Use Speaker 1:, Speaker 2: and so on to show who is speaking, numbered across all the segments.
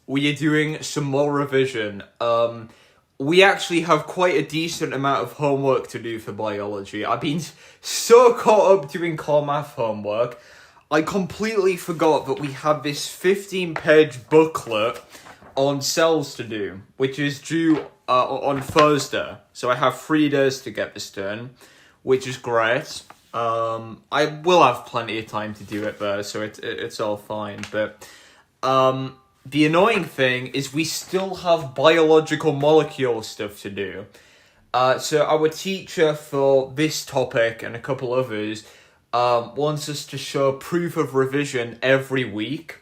Speaker 1: we are doing some more revision. We actually have quite a decent amount of homework to do for biology. I've been so caught up doing core math homework, I completely forgot that we had this 15-page booklet on cells to do, which is due on Thursday. So I have 3 days to get this done, which is great. I will have plenty of time to do it though, so it's all fine. But the annoying thing is we still have biological molecule stuff to do. So our teacher for this topic and a couple others wants us to show proof of revision every week.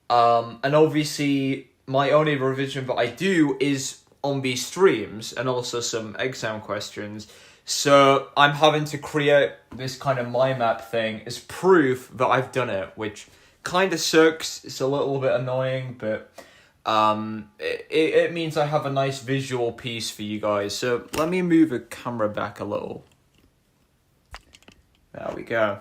Speaker 1: And obviously my only revision that I do is on these streams and also some exam questions. So I'm having to create this kind of mind map thing as proof that I've done it, which kind of sucks. It's a little bit annoying, but it means I have a nice visual piece for you guys. So let me move the camera back a little. There we go.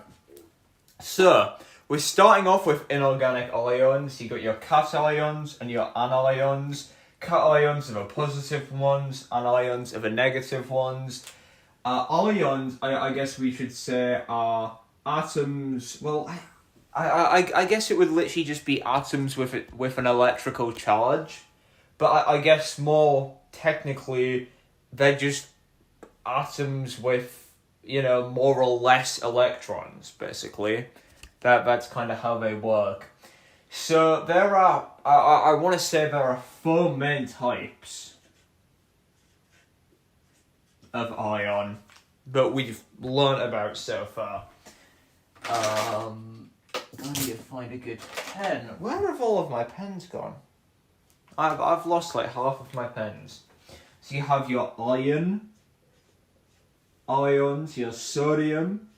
Speaker 1: So we're starting off with inorganic ions. You got your cations and your anions. Cations are the positive ones, anions are the negative ones. Ions, I guess we should say, are atoms. Well, I guess it would literally just be atoms with an electrical charge, but I guess more technically, they're just atoms with, more or less electrons, basically. That's kind of how they work. So there are, I want to say there are 4 main types of ion that we've learnt about so far. I need to find a good pen. Where have all of my pens gone? I've lost like half of my pens. So you have your ions, your sodium,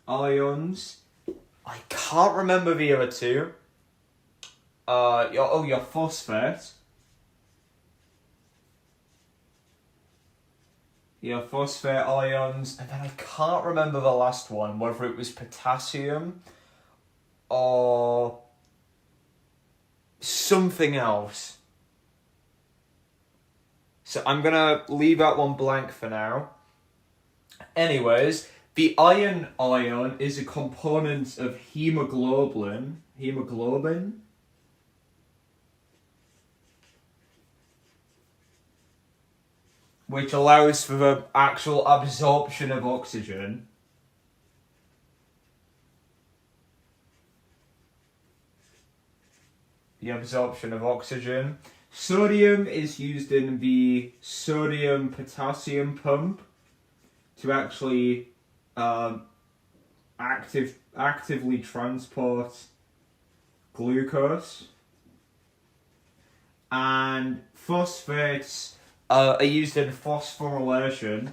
Speaker 1: ions. I can't remember the other 2. Your phosphate. Your phosphate ions, and then I can't remember the last one, whether it was potassium or something else. So I'm gonna leave that one blank for now. Anyways, the iron ion is a component of hemoglobin, which allows for the actual absorption of oxygen. Sodium is used in the sodium-potassium pump to actually actively transport glucose. And phosphates are used in phosphorylation.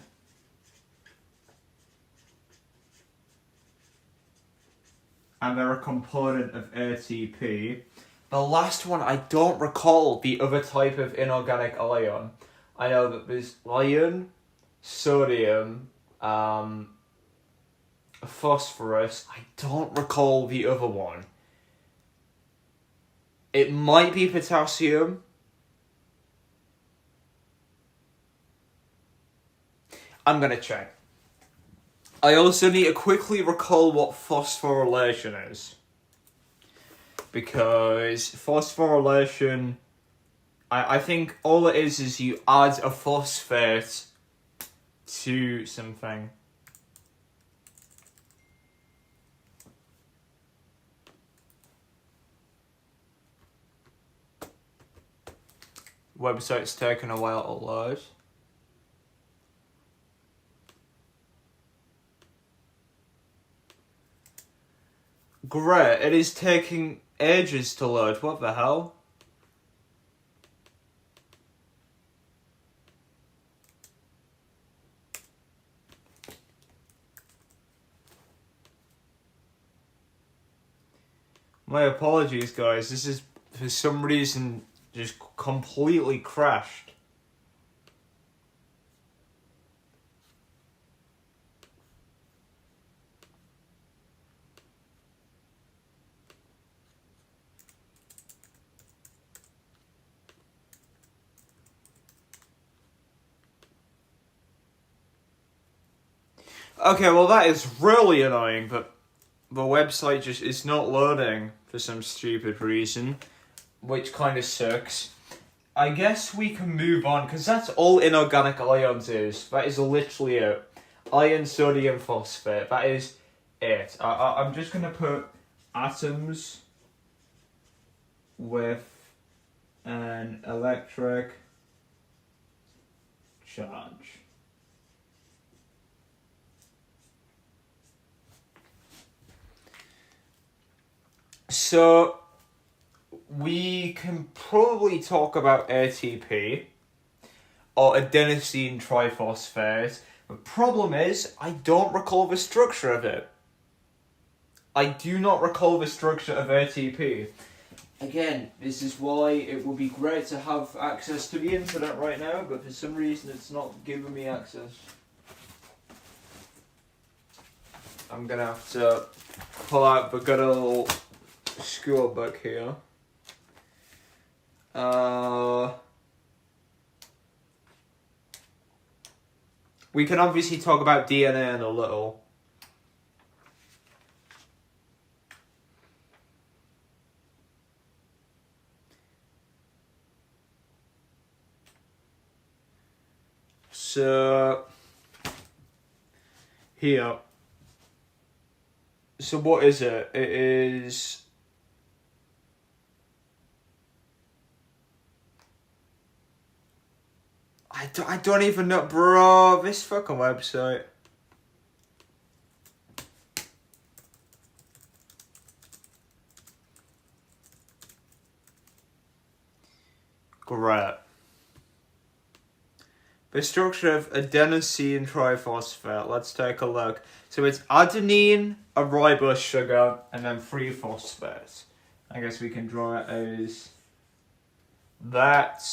Speaker 1: And they're a component of ATP. The last one, I don't recall the other type of inorganic ion. I know that there's iron, sodium, phosphorus. I don't recall the other one. It might be potassium. I'm going to check. I also need to quickly recall what phosphorylation is. Because phosphorylation, I think all it is you add a phosphate to something. Website's taking a while to load. Great, it is taking ages to load. What the hell? My apologies, guys. This is, for some reason, just completely crashed. Okay, well that is really annoying, but the website just is not loading for some stupid reason, which kind of sucks. I guess we can move on, because that's all inorganic ions is. That is literally it. Iron, sodium, phosphate. That is it. I'm just going to put atoms with an electric charge. So, we can probably talk about ATP, or adenosine triphosphate. The problem is, I don't recall the structure of it. I do not recall the structure of ATP. Again, this is why it would be great to have access to the internet right now, but for some reason it's not giving me access. I'm gonna have to pull out the good old school book here. We can obviously talk about DNA in a little. So, here. So what is it? It is... I don't even know, bro, this fucking website. Great. The structure of adenosine triphosphate. Let's take a look. So it's adenine, a ribose sugar, and then 3 phosphates. I guess we can draw it as that.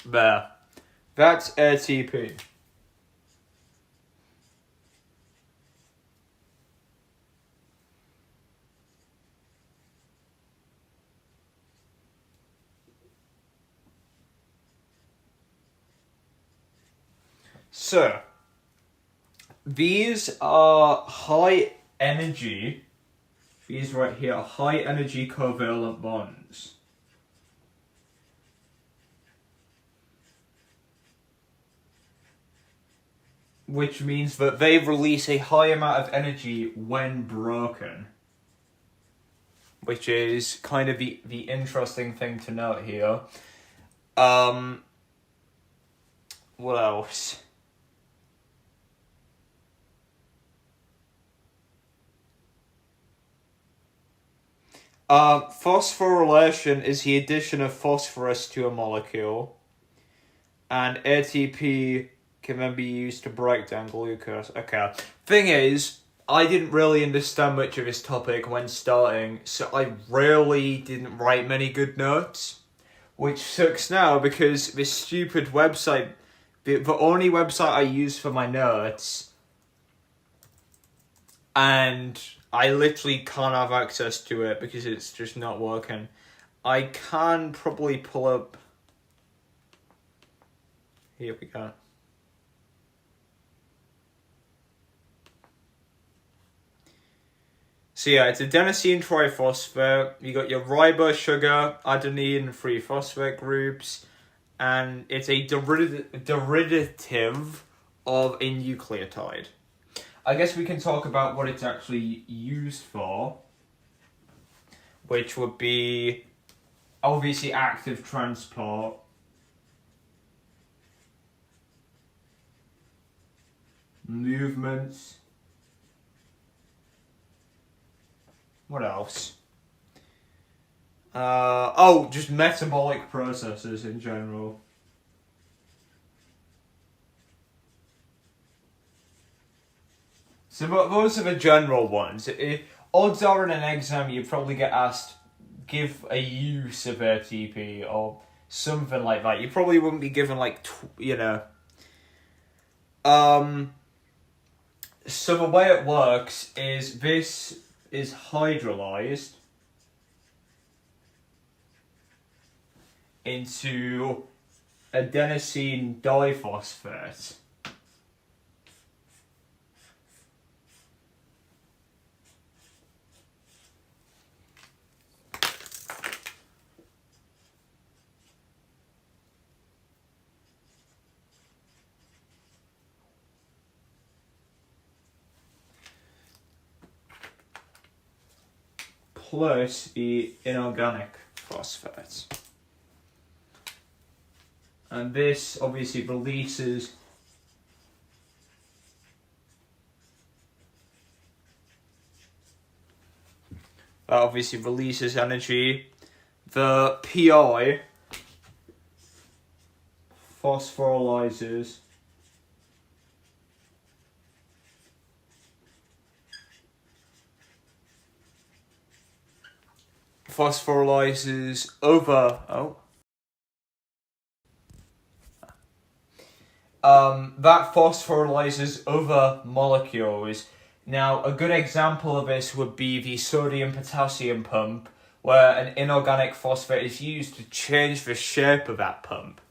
Speaker 1: There. That's ATP. So, these are high energy, these right here are high energy covalent bonds. Which means that they release a high amount of energy when broken. Which is kind of the interesting thing to note here. What else? Phosphorylation is the addition of phosphorus to a molecule. And ATP can then be used to break down glucose. Okay. Thing is, I didn't really understand much of this topic when starting, so I really didn't write many good notes. Which sucks now because this stupid website, the only website I use for my notes, and I literally can't have access to it because it's just not working. I can probably pull up... Here we go. So yeah, it's adenosine triphosphate. You got your ribose sugar, adenine, 3 phosphate groups, and it's a derivative of a nucleotide. I guess we can talk about what it's actually used for, which would be obviously active transport, movements. What else? Just metabolic processes in general. So those are the general ones. Odds are in an exam you probably get asked, give a use of ATP or something like that. You probably wouldn't be given So the way it works is this is hydrolyzed. into adenosine diphosphate. Plus the inorganic phosphate. And this obviously releases energy. The PI phosphorylizes over that phosphorylizes over molecules. Now, a good example of this would be the sodium-potassium pump, where an inorganic phosphate is used to change the shape of that pump.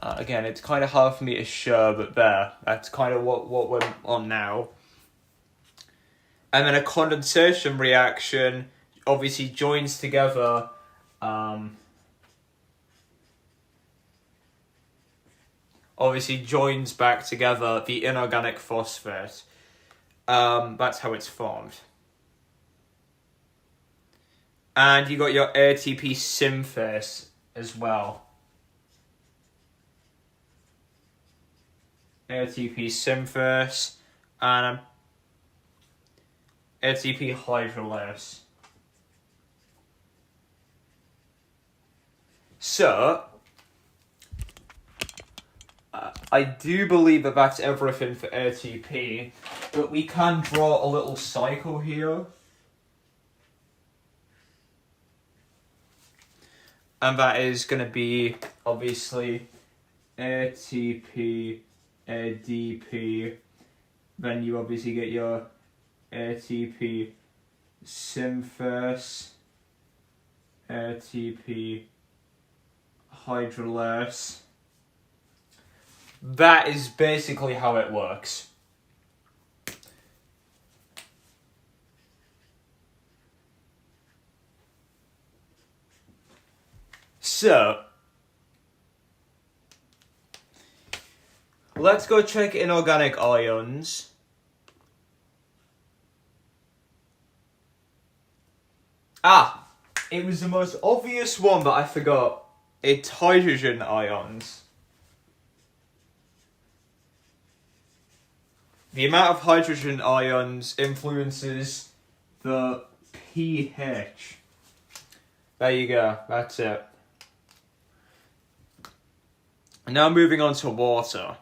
Speaker 1: Again, it's kind of hard for me to show, but that's kind of what we're on now. And then a condensation reaction obviously joins together joins back together the inorganic phosphate. That's how it's formed. And you got your ATP synthase as well. ATP synthase and ATP hydrolase. So, I do believe that that's everything for ATP, but we can draw a little cycle here. And that is going to be, obviously, ATP, ADP. Then you obviously get your ATP synthase, ATP hydrolase. That is basically how it works. So, let's go check inorganic ions. It was the most obvious one, but I forgot. It's hydrogen ions. The amount of hydrogen ions influences the pH. There you go, that's it. Now moving on to water.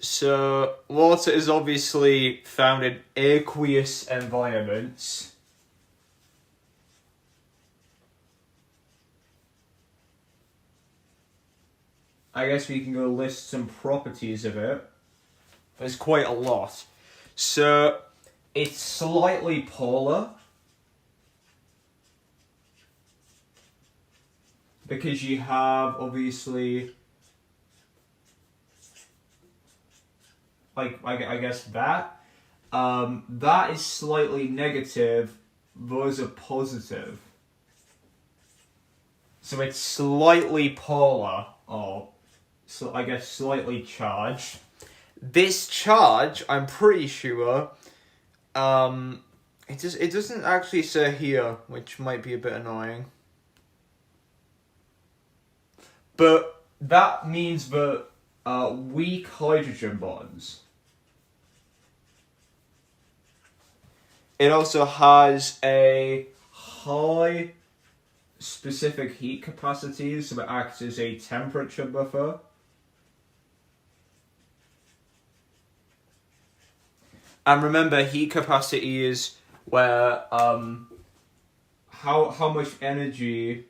Speaker 1: So, water is obviously found in aqueous environments. I guess we can go list some properties of it. There's quite a lot. So, it's slightly polar. Because you have, obviously, I guess that. That is slightly negative. Those are positive. So it's slightly polar, or so I guess slightly charged. This charge, I'm pretty sure, it doesn't actually say here, which might be a bit annoying. But that means that weak hydrogen bonds. It also has a high specific heat capacity, so it acts as a temperature buffer. And remember, heat capacity is where how much energy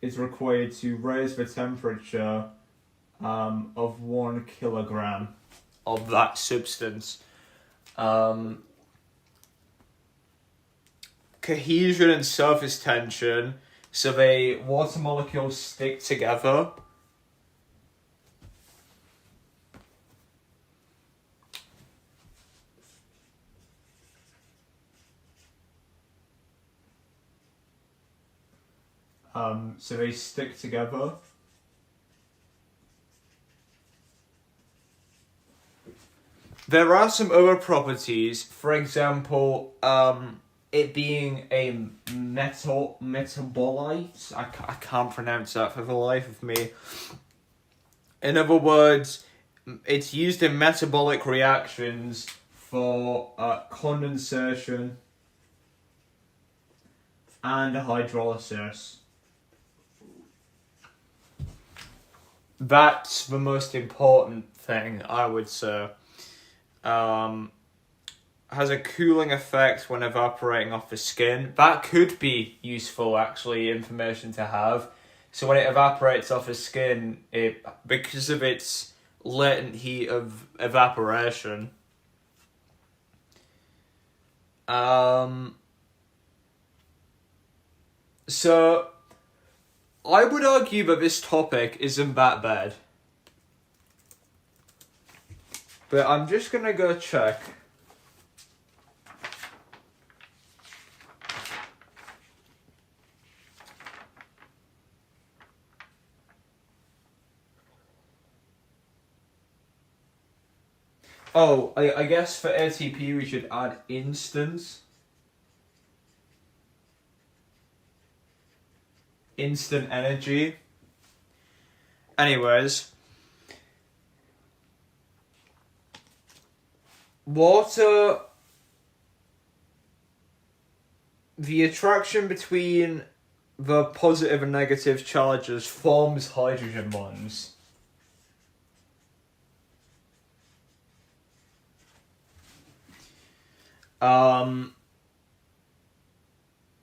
Speaker 1: is required to raise the temperature of 1 kilogram of that substance. Cohesion and surface tension So the water molecules stick together. So they stick together. There are some other properties, for example, it being a metabolite. I can't pronounce that for the life of me. In other words, it's used in metabolic reactions for condensation and hydrolysis. That's the most important thing, I would say. Has a cooling effect when evaporating off the skin. That could be useful, actually, information to have. So when it evaporates off the skin, because of its latent heat of evaporation, so I would argue that this topic isn't that bad. But I'm just gonna go check. Oh, I guess for ATP we should add instant energy. Anyways, water, the attraction between the positive and negative charges forms hydrogen bonds.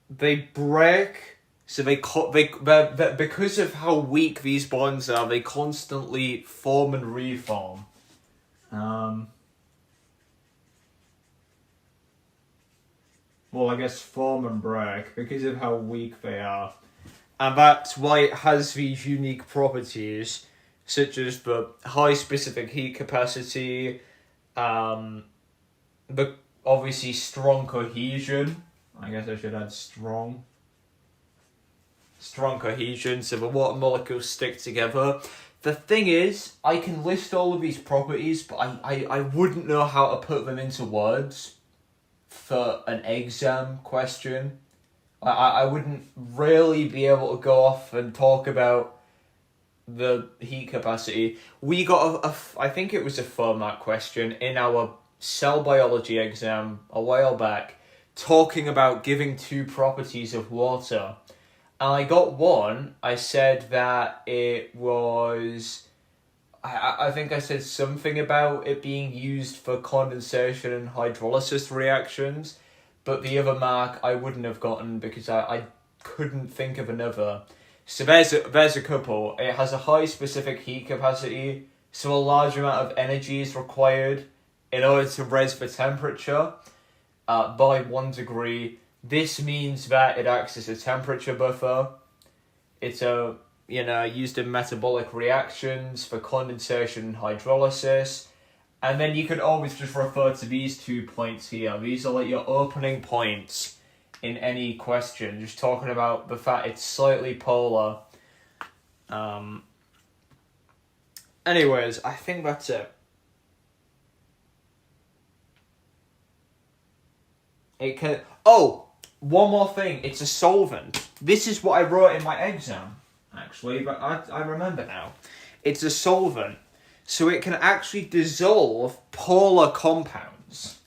Speaker 1: They break, so they because of how weak these bonds are, they constantly form and reform. Well, I guess form and break because of how weak they are, and that's why it has these unique properties, such as the high specific heat capacity, the obviously strong cohesion. I guess I should add strong cohesion, so the water molecules stick together. The thing is, I can list all of these properties, but I wouldn't know how to put them into words for an exam question. I wouldn't really be able to go off and talk about the heat capacity. We got I think it was a format question in our cell biology exam a while back, talking about giving two properties of water. And I got one. I said that it was, I think I said something about it being used for condensation and hydrolysis reactions, but the other mark I wouldn't have gotten because I couldn't think of another. So there's a couple. It has a high specific heat capacity, so a large amount of energy is required in order to raise the temperature by 1 degree. This means that it acts as a temperature buffer. It's used in metabolic reactions for condensation and hydrolysis. And then you can always just refer to these 2 points here. These are like your opening points in any question. Just talking about the fact it's slightly polar. Anyways, I think that's it. It can. Oh, one more thing. It's a solvent. This is what I wrote in my exam, actually, but I remember now. It's a solvent, so it can actually dissolve polar compounds.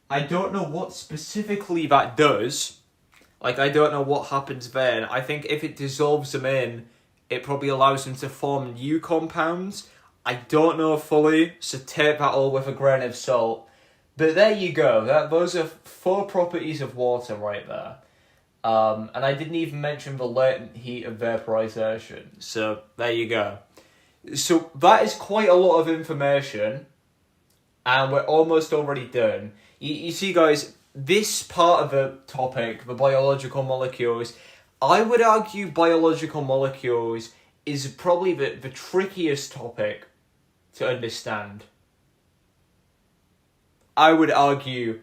Speaker 1: I don't know what specifically that does. Like, I don't know what happens then. I think if it dissolves them in, it probably allows them to form new compounds. I don't know fully, so take that all with a grain of salt. But there you go. Those are 4 properties of water right there. And I didn't even mention the latent heat of vaporization. So there you go. So that is quite a lot of information, and we're almost already done. You see, guys, this part of the topic, the biological molecules, I would argue biological molecules is probably the trickiest topic to understand. I would argue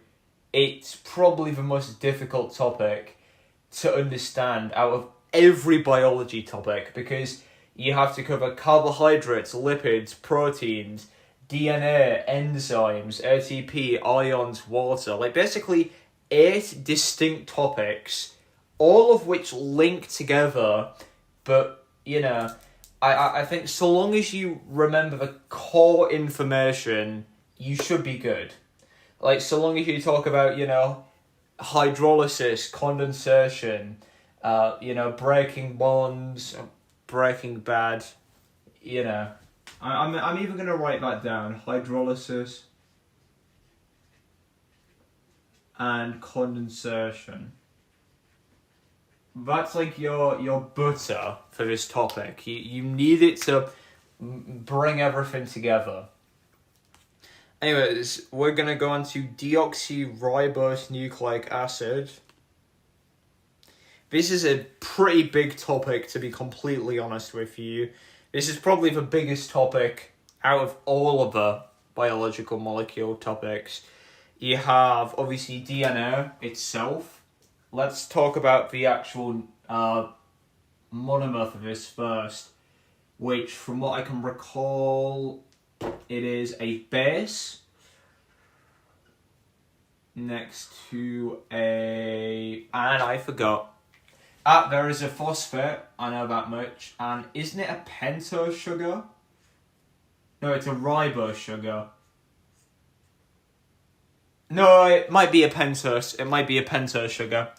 Speaker 1: it's probably the most difficult topic to understand out of every biology topic, because you have to cover carbohydrates, lipids, proteins, DNA, enzymes, ATP, ions, water. Like basically 8 distinct topics, all of which link together. But, you know, I think so long as you remember the core information, you should be good. Like, so long as you talk about, you know, hydrolysis, condensation, you know, breaking bonds, Breaking Bad, you know. I'm even going to write that down. Hydrolysis and condensation. That's like your butter for this topic. You need it to bring everything together. Anyways, we're going to go on to deoxyribose nucleic acid. This is a pretty big topic, to be completely honest with you. This is probably the biggest topic out of all of the biological molecule topics. You have, obviously, DNA itself. Let's talk about the actual monomer for this first, which, from what I can recall, it is a base next to a... and I forgot. There is a phosphate, I know that much, and isn't it a pentose sugar? No, it's a ribose sugar. No, it might be a pentose. It might be a pentose sugar.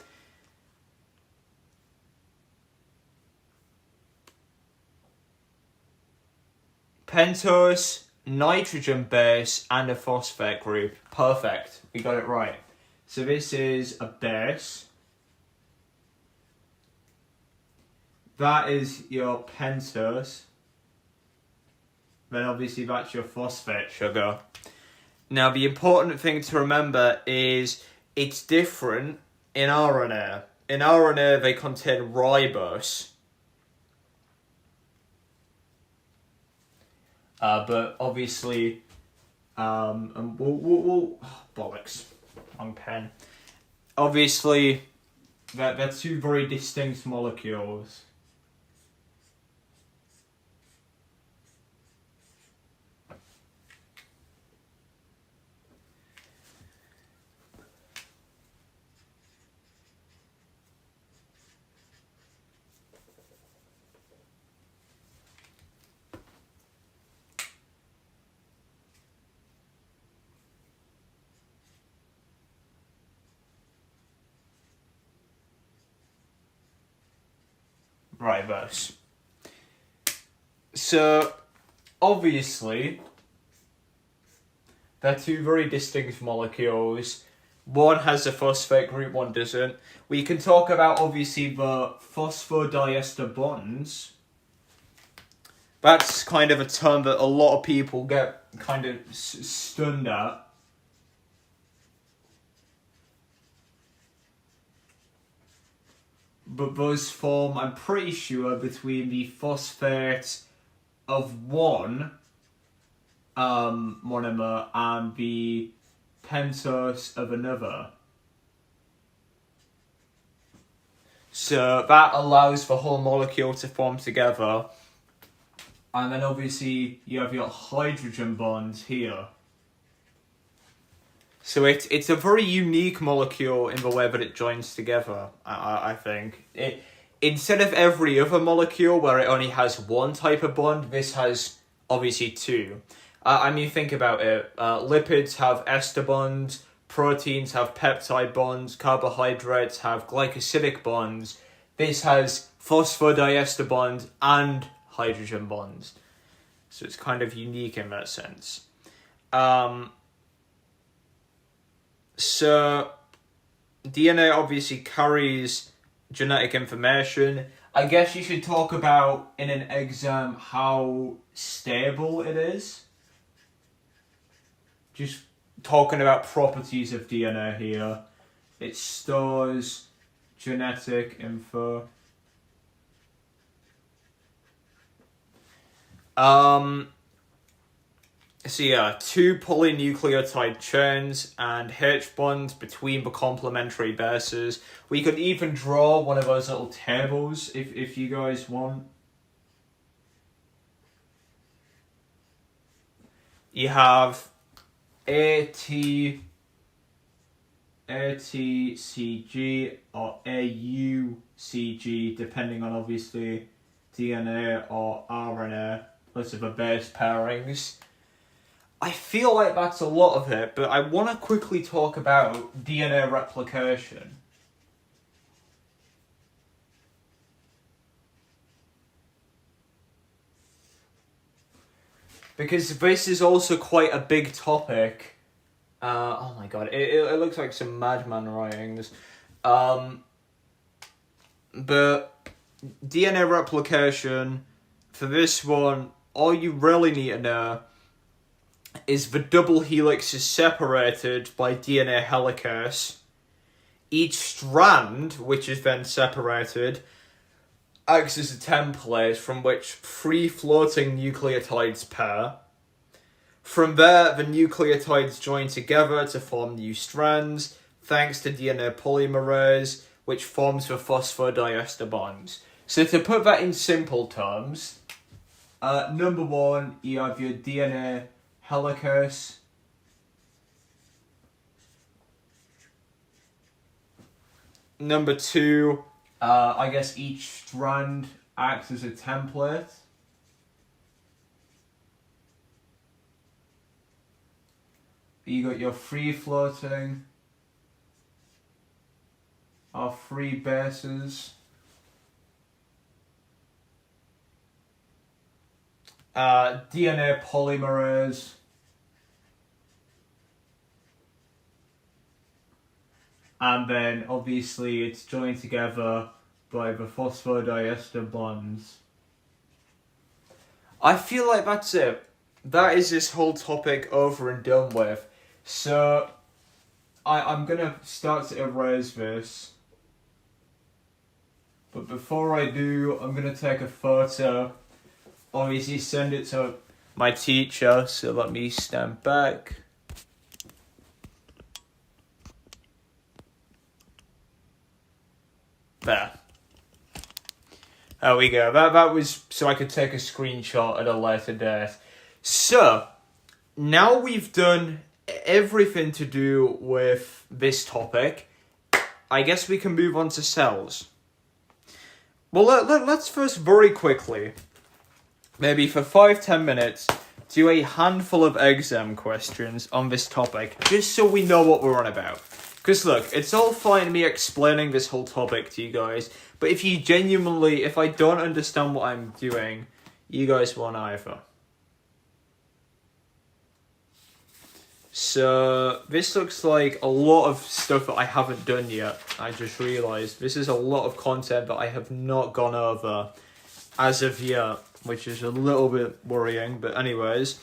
Speaker 1: Pentose, nitrogen base, and a phosphate group. Perfect. We got it right. So this is a base. That is your pentose. Then obviously that's your phosphate sugar. Now the important thing to remember is it's different in RNA. In RNA they contain ribose. But obviously, and we'll bollocks, wrong pen. Obviously, they're two very distinct molecules. Ribose. So, obviously, they're two very distinct molecules. One has a phosphate group, one doesn't. We can talk about, obviously, the phosphodiester bonds. That's kind of a term that a lot of people get kind of stunned at. But those form, I'm pretty sure, between the phosphate of one monomer and the pentose of another. So that allows the whole molecule to form together. And then obviously you have your hydrogen bonds here. So it's a very unique molecule in the way that it joins together, I think. Instead of every other molecule where it only has one type of bond, this has obviously two. I mean, think about it. Lipids have ester bonds, proteins have peptide bonds, carbohydrates have glycosidic bonds. This has phosphodiester bonds and hydrogen bonds. So it's kind of unique in that sense. So DNA obviously carries genetic information, I guess you should talk about in an exam how stable it is. Just talking about properties of DNA here. It stores genetic info. So yeah, 2 polynucleotide chains and H bonds between the complementary bases. We could even draw one of those little tables if you guys want. You have ATCG or AUCG, depending on obviously DNA or RNA, those are the base pairings. I feel like that's a lot of it, but I want to quickly talk about DNA replication. Because this is also quite a big topic. Oh my god, it looks like some madman writings. But DNA replication, for this one, all you really need to know is the double helix is separated by DNA helicase. Each strand, which is then separated, acts as a template from which 3 floating nucleotides pair. From there, the nucleotides join together to form new strands, thanks to DNA polymerase, which forms the phosphodiester bonds. So to put that in simple terms, number 1, you have your DNA helicase. Number 2, I guess each strand acts as a template. You got your free floating, or free bases. DNA polymerase. And then obviously it's joined together by the phosphodiester bonds. I feel like that's it. That is this whole topic over and done with. So I'm gonna start to erase this. But before I do, I'm gonna take a photo. Obviously send it to my teacher, so let me stand back. There we go. That was so I could take a screenshot at a later date. So, now we've done everything to do with this topic, I guess we can move on to cells. Well, let's first very quickly, maybe for 5-10 minutes, do a handful of exam questions on this topic, just so we know what we're on about. Because look, it's all fine me explaining this whole topic to you guys, but if I don't understand what I'm doing, you guys won't either. So, this looks like a lot of stuff that I haven't done yet. I just realised this is a lot of content that I have not gone over as of yet, which is a little bit worrying, but anyways.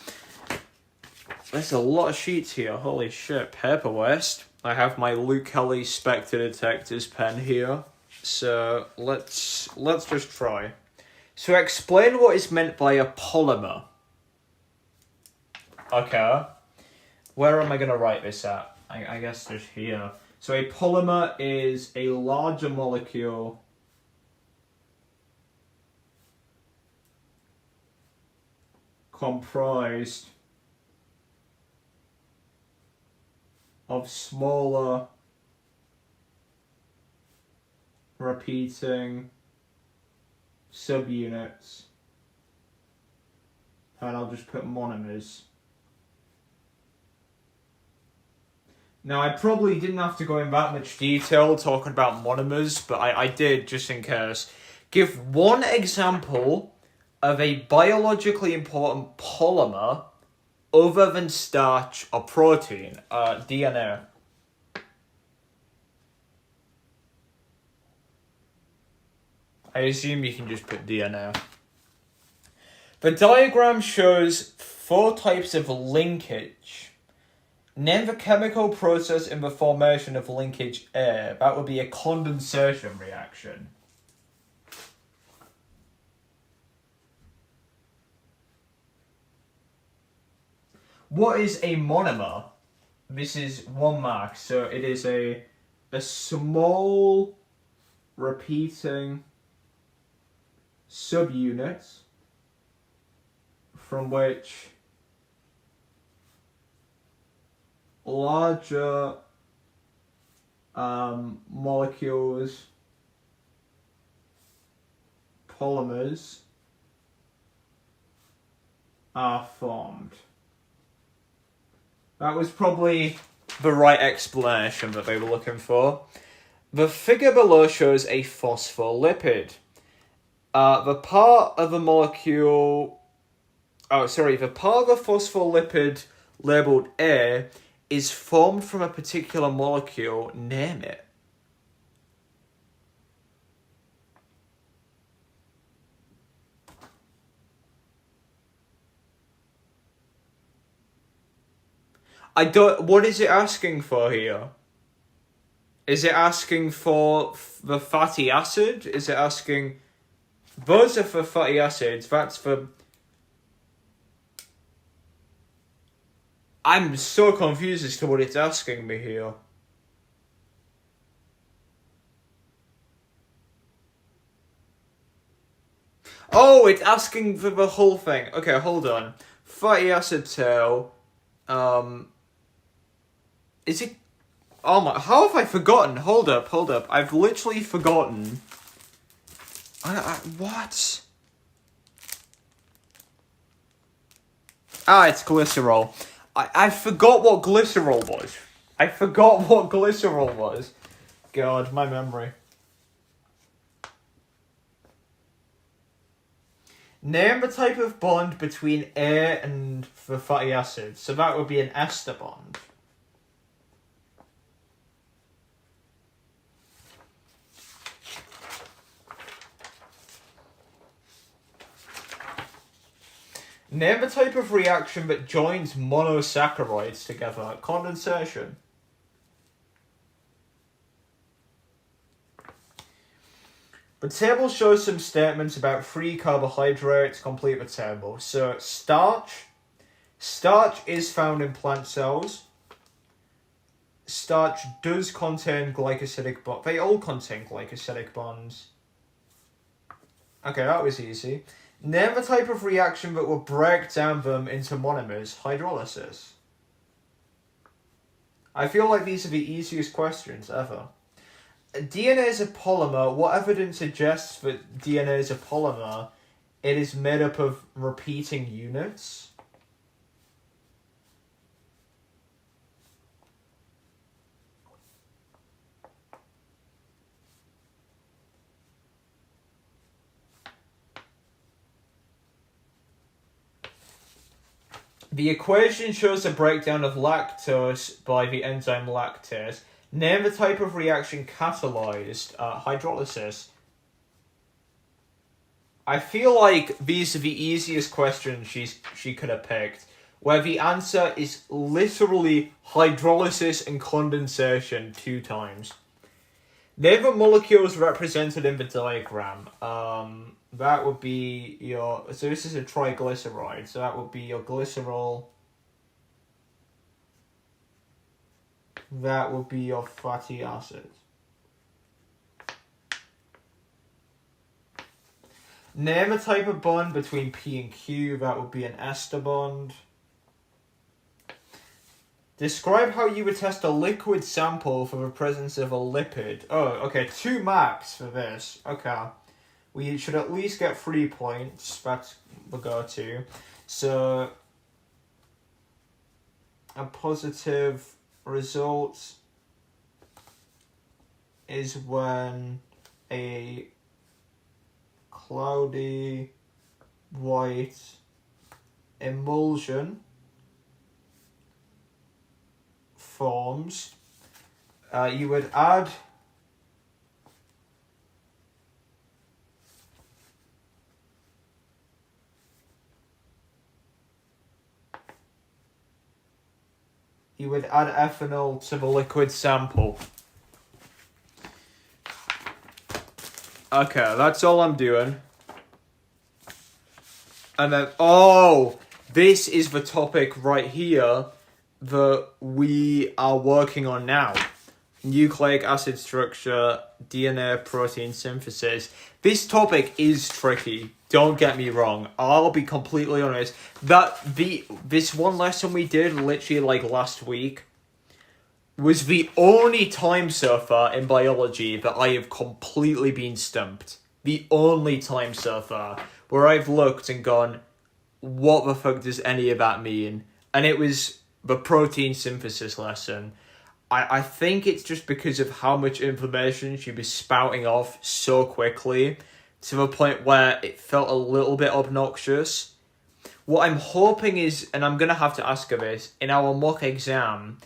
Speaker 1: There's a lot of sheets here, holy shit, paper waste. I have my Luke Kelly Spectre Detectors pen here, so let's just try. So explain what is meant by a polymer. Okay. Where am I going to write this at? I guess just here. So a polymer is a larger molecule comprised of smaller repeating subunits. And I'll just put monomers. Now, I probably didn't have to go in that much detail talking about monomers, but I did just in case. Give one example of a biologically important polymer other than starch or protein, DNA. I assume you can just put DNA. The diagram shows 4 types of linkage. Name the chemical process in the formation of linkage A. That would be a condensation reaction. What is a monomer? This is 1 mark, so it is a small repeating subunit from which larger molecules, polymers, are formed. That was probably the right explanation that they were looking for. The figure below shows a phospholipid. The part of the molecule... the part of the phospholipid labelled A is formed from a particular molecule. Name it. What is it asking for here? Is it asking for the fatty acid? Is it asking... Those are for fatty acids. That's for... I'm so confused as to what it's asking me here. Oh, it's asking for the whole thing. Okay, hold on. Fatty acid tail. Is it... Oh my... How have I forgotten? Hold up. I've literally forgotten. What? It's glycerol. I forgot what glycerol was. God, my memory. Name the type of bond between A and the fatty acid. So that would be an ester bond. Name the type of reaction that joins monosaccharides together. Condensation. The table shows some statements about free carbohydrates. Complete the table. So, starch. Starch is found in plant cells. Starch does contain glycosidic bonds. They all contain glycosidic bonds. Okay, that was easy. Name the type of reaction that will break down them into monomers. Hydrolysis. I feel like these are the easiest questions ever. DNA is a polymer. What evidence suggests that DNA is a polymer? It is made up of repeating units. The equation shows a breakdown of lactose by the enzyme lactase. Name the type of reaction catalyzed. Hydrolysis. I feel like these are the easiest questions she could have picked, where the answer is literally hydrolysis and condensation 2 times. Name the molecules represented in the diagram. That would be your... So this is a triglyceride. So that would be your glycerol. That would be your fatty acid. Name a type of bond between P and Q. That would be an ester bond. Describe how you would test a liquid sample for the presence of a lipid. Oh, okay, 2 marks for this. Okay. We should at least get 3 points. That's the go-to. So, a positive result is when a cloudy white emulsion forms. You would add You would add ethanol to the liquid sample. Okay, that's all I'm doing. And then, this is the topic right here that we are working on now. Nucleic acid structure, DNA protein synthesis. This topic is tricky. Don't get me wrong. I'll be completely honest. This one lesson we did literally like last week was the only time so far in biology that I have completely been stumped. The only time so far where I've looked and gone, what the fuck does any of that mean? And it was the protein synthesis lesson. I think it's just because of how much information she was spouting off so quickly to the point where it felt a little bit obnoxious. What I'm hoping is, and I'm going to have to ask her this, in our mock exam,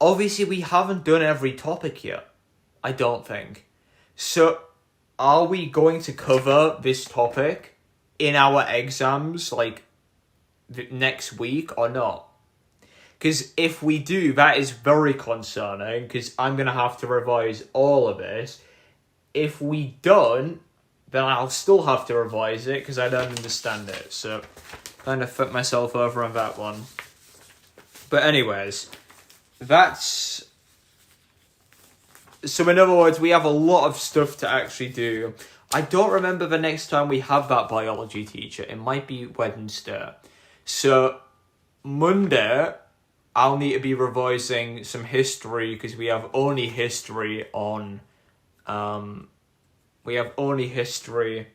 Speaker 1: obviously we haven't done every topic yet, I don't think. So are we going to cover this topic in our exams, like, next week or not? Because if we do, that is very concerning, because I'm going to have to revise all of this. If we don't, then I'll still have to revise it, because I don't understand it. So, kind of fuck myself over on that one. But anyways, that's... So in other words, we have a lot of stuff to actually do. I don't remember the next time we have that biology teacher. It might be Wednesday. So, Monday, I'll need to be revising some history, because we have only history on... we have only history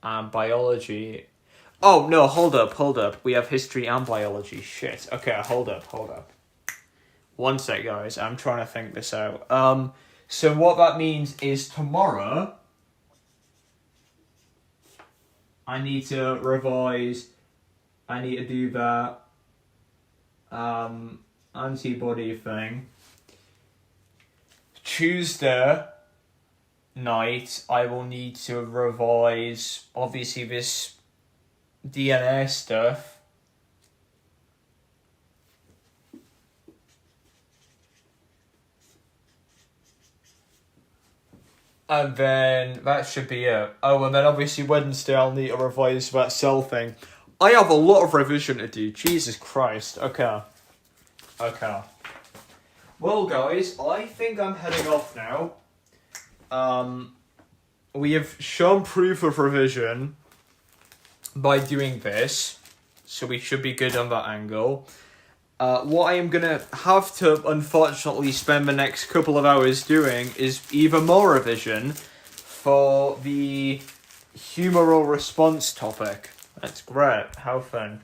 Speaker 1: and biology. Oh, no, hold up. We have history and biology. Shit. Okay, hold up. One sec, guys. I'm trying to think this out. So what that means is tomorrow, I need to revise. I need to do that antibody thing. Tuesday night, I will need to revise, obviously, this DNA stuff. And then that should be it. Oh, and then obviously Wednesday I'll need to revise that cell thing. I have a lot of revision to do. Jesus Christ. Okay. Well, guys, I think I'm heading off now. We have shown proof of revision by doing this, so we should be good on that angle. What I am going to have to, unfortunately, spend the next couple of hours doing is even more revision for the humoral response topic. That's great. How fun.